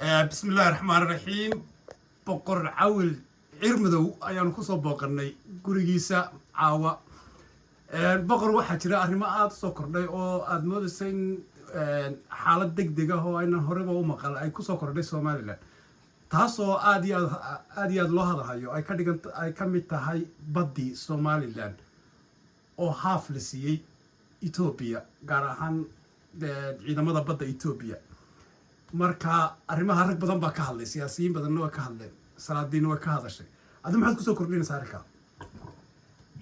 بسم الله الرحمن الرحيم بقر عول عرمدو ayaan ku soo booqanay gurigiisa caawa boqor waxa jira arrimo aad soo kordhay oo aad moodaysan xaalad degdeg ah oo aynan horeba u maqal ay ku soo kordhay Soomaaliland taasoo aad iyo aad loo hadlayo ay ka mid tahay badii Soomaaliland oo haaf la siiyay Ethiopia gaar ahaan ciidamada badda Ethiopia marka arrimaha rag badan baa ka hadlay siyaasiyiin badan oo ka hadlay salaadiin oo ka hadashay adoo maxaad ku soo kordhinaysaa arrinka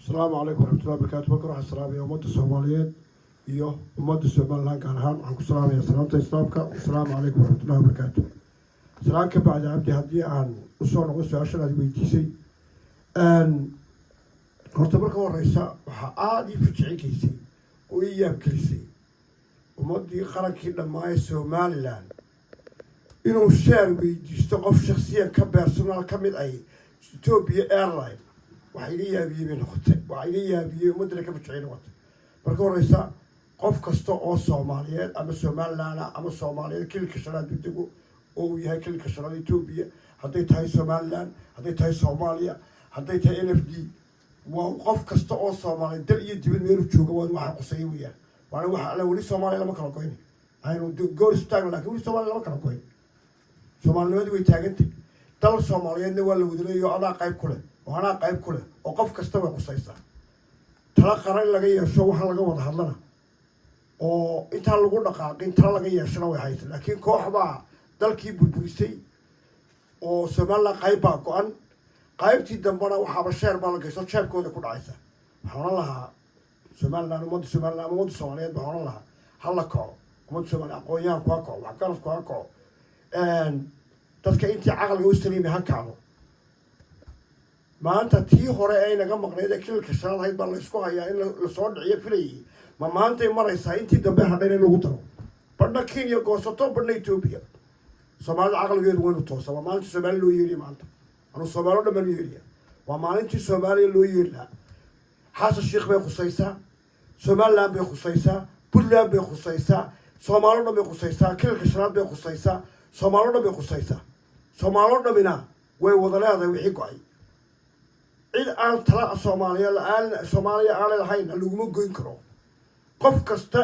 السلام عليكم ورحمة الله وبركاته بكرة السلام يا أمة الصوماليين iyo ummadda Soomaaliland gaar ahaan waxaan ku salaamayaa salaamta islaamka assalaamu calaykum waraxmatullaahi wabarakaatu salaan ka bacdi cabdi haddii aan usoo noqdo su-aashan aad weydiisay horta marka horeysa waxaa aada ii fajicigaysay oo ii yaabgelisay ummaddii qarankii dhammaayay Somaliland inuu sheer weydiisto qof shakhsiyan ka personal ka mid ay Ethiopia Airline waxaa iga yaabiyey bay noqotay waxaa iga yaabiyey ummaddana ka fajicay noqotay marka horeysa qof kasta oo Soomaaliyeed ama Somaliland ama Soomaaliyeed kilka shanaad degdego oo uu yahay kilka shanaad Ethiopia hadday tahay Somaliland hadday tahay Soomaaliya hadday tahay NFD waa qof kasta oo Soomaaliyeed dal iyo dibad meel jooga waxa qosay weeyaan waana waxa la wali Soomaaliya lama kala goyn aynu goor istaagno laakiin wali Soomaaliya lama kala goyn Soomaaliyeed way taagantay dal Soomaaliyeedna waa la wadaleeyo adaa qayb ku leh waana qayb ku leh oo qof kasta way qosaysaa tala qaran laga yeesho waxa laga wada hadlana oo inta lagu dhaqaaqin tala laga yeeshana way haysaa laakiin koox baa dalkii burburisay oo Soomaaliland qayb baa go'an qaybtii dambana waxaaba sheer baa la geyso sheerkooda ku dhacaysa waxaan lahaa Somaliland ummadda Soomaaliyeed waxaan lahaa hal la kaco ummadda Soomaaliyeed aqoonyahan ku kaco wax garas ku kaco dadka intii caqliga u saliimay ha kacdo maanta tii hore ay naga maqnayd ee kilka shanaad ahayd baa la isku hayaa in la soo dhiciyo filayay ma maantay maraysaa intii dambe hadhayn in lagu daro badhna Kenya goosato badhna Ethiopia Soomaalida caqligeedu waynu toosa waa maalintii Soomaaliya loo yeedhiya maanta anuu Soomaaliya dhammaan loo yeedhiya waa maalintii Soomaaliya loo yeedhaa xasan sheekh bay khusaysaa Somaliland bay khusaysaa Puntland bay khusaysaa Soomaaliya dhan bay khusaysaa kilka shanaad bay khusaysaa Soomaaliya dhan bay khusaysaa Soomaaliya dhamina way wada leedahay wixii go'ay cid aan tala Soomaaliya aan lahayn laguma goyn karo qof kasta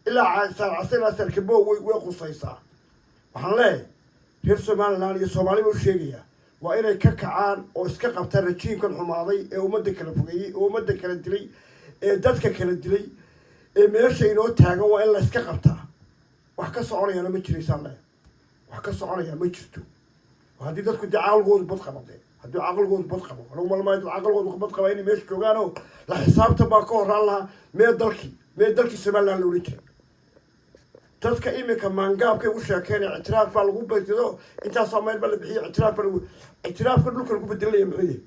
ilaa sarkabo way khusaysaa waxaan leeyahay reer Somaliland iyo Soomaaliya u sheegaya waa inay ka kacaan oo iska qabtaan rajiinkan xumaaday ee ummadda kala fogeeyay oo ummadda kala dilay ee dadka kala dilay ee meesha inoo taagan waa in la iska qabtaa wax ka soconayana ma jiraysaan leeyahay wax ka soconaya ma jirto haddii dadku caqligoodu bad qabadeen haddii caqligoodu bad qabo anigu malmayd caqligoodu bad qaba inay meesha joogaan oo la xisaabtan baa ka horaan lahaa mee dalkii Somaliland la oran jiray dadka imika maangaabkay u sheekeen ictiraaf baa lagu beddelo intaasoo meel baa la bixiyay ictiraafka dhulka lagu bedelaya muxuu yahay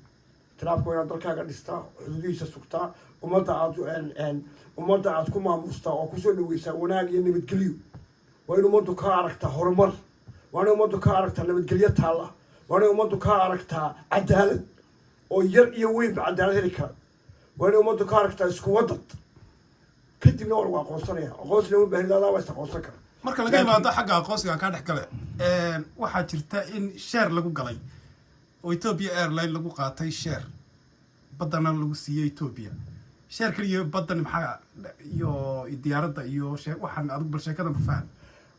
ictiraafku waa inaad dalkaaga dhistaa xuduudihiisa sugtaa ummadda aad ku maamustaa oo kusoo dhaweysaa wanaag iyo nabadgelyo waa in ummaddu ka aragtaa horumar waa in ummaddu ka aragtaa nabadgelyo taalla waa in ummaddu ka aragtaa cadaalad oo yar iyo weynba cadaalad heli kara waa in ummaddu ka aragtaa isku wadad kadibna waa lagu aqoonsanaya aqoonsina u baahan lahaa waa is aqoonsan kara marka laga yimaado xagga aqoonsiga ka dhex gale waxaa jirta in sheer lagu galay oo Ethiopia Airline lagu qaatay sheer badana lagu siiyay Ethiopia sheer kaliya badan maxaa iyo diyaaradda iyo waxaan adigu bal sheekada ma faham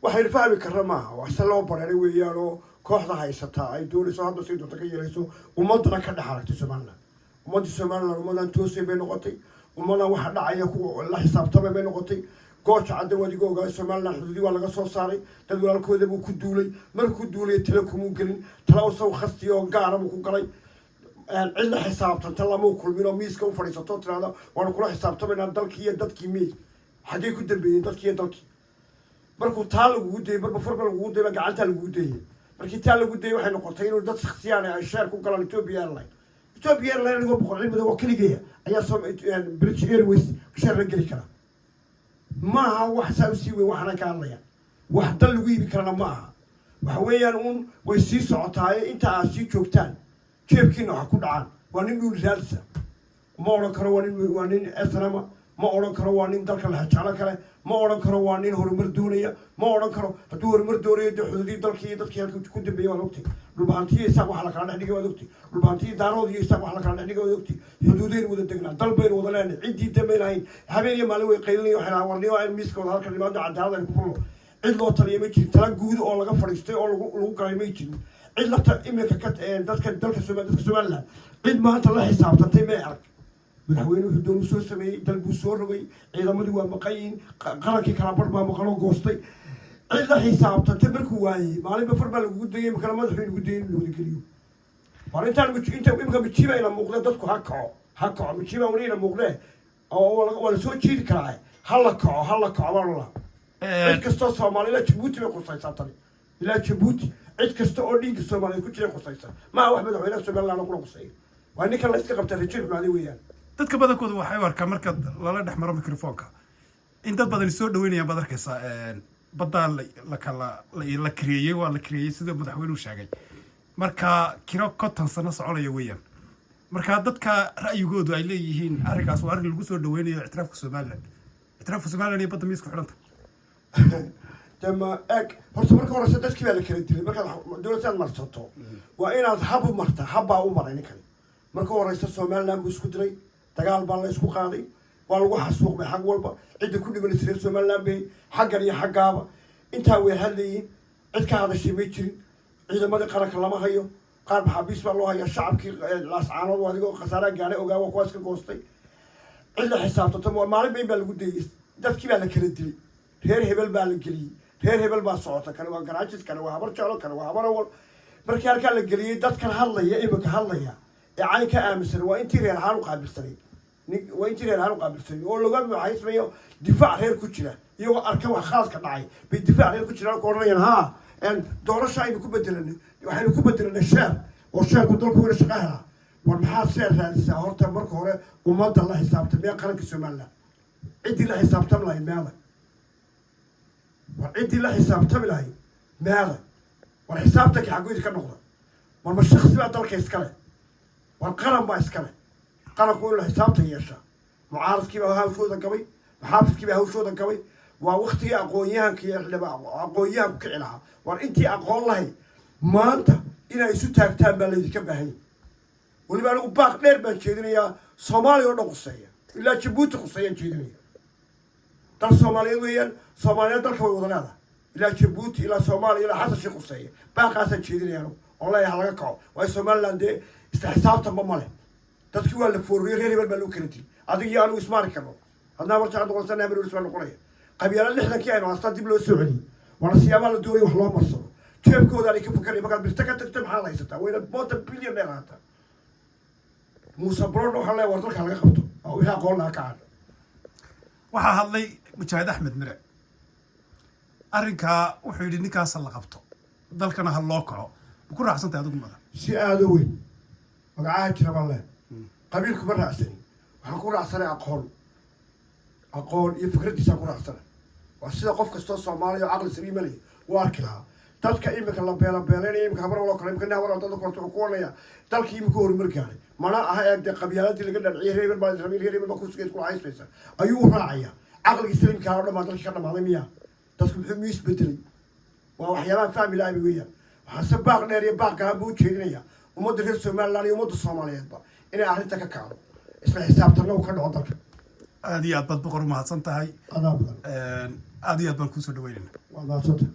waxay fahmi karra maaha wax se loo bareeray weeyaan oo kooxda haysataa ay doonayso hadda si doonta ka yeelayso ummadana ka dhex aragtay Somaliland ummadda Somaliland ummadan toosay bay noqotay ummadan waxa dhacaya ku la xisaabtamay bay noqotay gooja cadda wadiga ogaa Somaliland xuduudi waa laga soo saaray dad walaalkooda buu ku duulay markuu duulay tala kuma gelin tala soo khasti oo gaar ah ku galay cid la xisaabtanta lama kulmin oo miiska u fadhiisato tirada waan kula xisaabtamayna dalkii iyo dadkii miis xagee ku dambeeyay dadkii iyo dalkii markuu taa lagu deeyay marba farba lagu deeyay gacanta lagu deeyay markii taa lagu deeyay waxay noqotay inuu dad shakhsiyaan ay sheer ku galaan Ethiopia Airline lagu boqornimo mid oo kaliya ayaa British Airways sheer la geli kara maaha wax saabsi weey waxana ka hadlaya wax dal lagu iibi karana maaha waxa weeyaan way sii socotaay inta aad sii joogtaan jeebkiina waxa ku dhacaan waa nin uu raadsa ma oran karo waa nin asrama ma odhan karo waa nin dalka la hajeclo kale ma odhan karo waa nin horumar doonaya ma odhan karo hadduu horumar doonayo dee xuduudii dalkii iyo dadkii halka ku dambeeyay waad ogtay dhulbahantiyo isaaq waxa la kala dhex dhigay waad ogtay dhulbahantiyo daarood iyo isaaq waxa la kala dhex dhigay waad ogtay xuduudaynu wada degnaa dal baynu wada leenahay ciddii dambe lahayn habeen iyo maalin way qaylinaya waxay lahaa warniyo aan miiska wada halka dhimaado cadaalad aynu ku fulno cid loo taliya ma jirin tala guud oo laga fadhiistay oo lagu galay ma jirin cid lafta iminka ka dadka somaliland cid maanta la xisaabtantay may arag madaxweyne wuxuu doon soo sameeyey dal buu soo rogay ciidamadii waa maqayin qarankii kala bar baa maqanoo goostay cid la xisaabtantay markuu waayey maalinba far baa lagugu dayay makala madaxweyne ugu dayay in la wadageliyo war intaan imika mijiba ina muuqde dadku ha kaco mijiba weli ina muuqde oo waa la soo jiidi karaa ha la kaco baan la cid kastoo soomaalila jabuuti bay qusaysaa tani ilaa jabuuti cid kasta oo dhiigga soomaaliyeed ku jiray qusaysa maa wax madaxweynaha somaliland kula qusaya waa ninkan la iska qabta rajiir xumaadi weeyaan dadka badankooda waxay u arkaan marka lala dhex maro mikrofoonka in dad badani soo dhaweynayaan baad arkaysaa baddaa la kareeyey waa la kareeyey sida madaxweynuhu sheegay marka kiro 50 sano soconaya weeyaan marka dadka ra'yigoodu ay leeyihiin arrinkaas waa arrin lagu soo dhaweynayo ictiraafka somaliland iyo badda miisku xidhanta dama eg horta marka horeysa dadkii baa la kala dilay markaad dowladdaad marsato waa inaad hab u marta habbaa u maray ninkan marka horeysa somaliland buu isku diray dagaal baa la isku qaaday waa lagu xasuuqmay xag walba cidda ku dhimanaysa reer somaliland bay xaggan iyo xaggaaba intaa way hadlayiin cid ka hadashay may jirin ciidamadii qaranka lama hayo qaar maxaabiis baa loo hayaa shacabkii laascaanood adigoo khasaaraa gaadhay ogaa waa kuwaas ka goostay cid la xisaabtanto maalin bayn baa lagu dayey dadkii baa la kala dilay reer hebel baa la geliyey reer hebel baa socota kane waa garaajis kane waa habar jeclo kane waa habar awal markii halkaa la geliyey dadkan hadlaya iminka hadlaya ee cayn ka aaminsan waa intii reer ahaan u qaabilsanay oo laga maxaysmayo difaac reer ku jira iyagoo arka wax khaaska dhacay bay difaac reer ku jiraan ku odhanayaan haa doorasho aynu ku bedelanay waxaynu ku bedelanay sheer oo sheerku dalku weyna shaqa helaa war maxaad sheer raadisaa horta marka hore ummadda la xisaabtay mee qaranka somaliland ciddii la xisaabtami lahayd meeda war ciddii la xisaabtami lahayd meeda war xisaabtanka xaggoyda ka noqda war ma shaksi baa dalka iskale war qaran baa iskale qaranku in la xisaabtan yeeshaa mucaaradkii baa hawshooda gabay maxaafidkii baa hawshooda gabay waa waktigii aqoon-yahanka iyo aqoon-yahanku kici lahaa war intii aqoon lahayd maanta inay isu taagtaan baa laydinka baahanya weliba anigu baaq dheer baan jeedinayaa soomaaliya oo dhan quseeya ilaa jabuuti quseeyaan jeedinaya dal soomaaliyeed weeyaan soomaaliyeed dalka way wada leedahay ilaa jabuuti ilaa soomaaliya ilaa xasan shii quseeya baaqaasaan jeedinaya anigu oo leeyahay halaga kaco waayo somaliland dee isla xisaabtanba male dadkii waa la fooriyey reer hebel baa loo kala dilay adig iyo anigu ismaari karno hadnaa marjaa noqonsanaa haberoris baa noqonaya qabiyaalo 60kii aynu haastaan dib loo soo celiyey waana siyaabaha la doonaya wax loo marsado jeebkooda aanay ka fakaraya markaad birta ka tagta maxaad haysataa wayna moota bilyan dheer haataa muuse brown waxaa leeya war dalka laga qabto oo wixii aqoon laha ka cadha waxaa hadlay mujaahid axmed mire arrinkaa wuxuu yidhi ninkaasa la qabto dalkana ha loo kaco ma ku raacsantahay adigu madan si aada weyn magacaha jira baan leh qabiilku ma raacsani waxaan ku raacsanay aqoon iyo fikraddiisaan ku raacsana waa sida qof kastoo soomaaliya oo caqli saliima leh u arki lahaa dadka iminka la beelabeelaynaya iminka habar waloo kale imika nin habar dadka korta wuxuu ku odhanayaa dalkii imika horumar gaaray mana aha ee dee qabyaaladii laga dhanciyay reer hebel baa israa'iil reer hebel baa kursigeed kula haysmaysa ayuu u raacayaa caqligii saliimkaa oo dhan baa dalkii ka dhamaaday miya dadku muxuu miyuu isbedelay waa waxyaabaha fahmi lahabi weeyaan waxaase baaq dheer iyo baaq galaan buu u jeedinayaa ummadda reer somaliland iyo ummadda soomaaliyeedba inay arrinta ka kacdo isla xisaabtanna uu ka dhaco dalka aad iyo aad baad boqor u mahadsan tahay adaa badan aad iyo aad baan kuusoo dhaweynayna waa mahadsantahay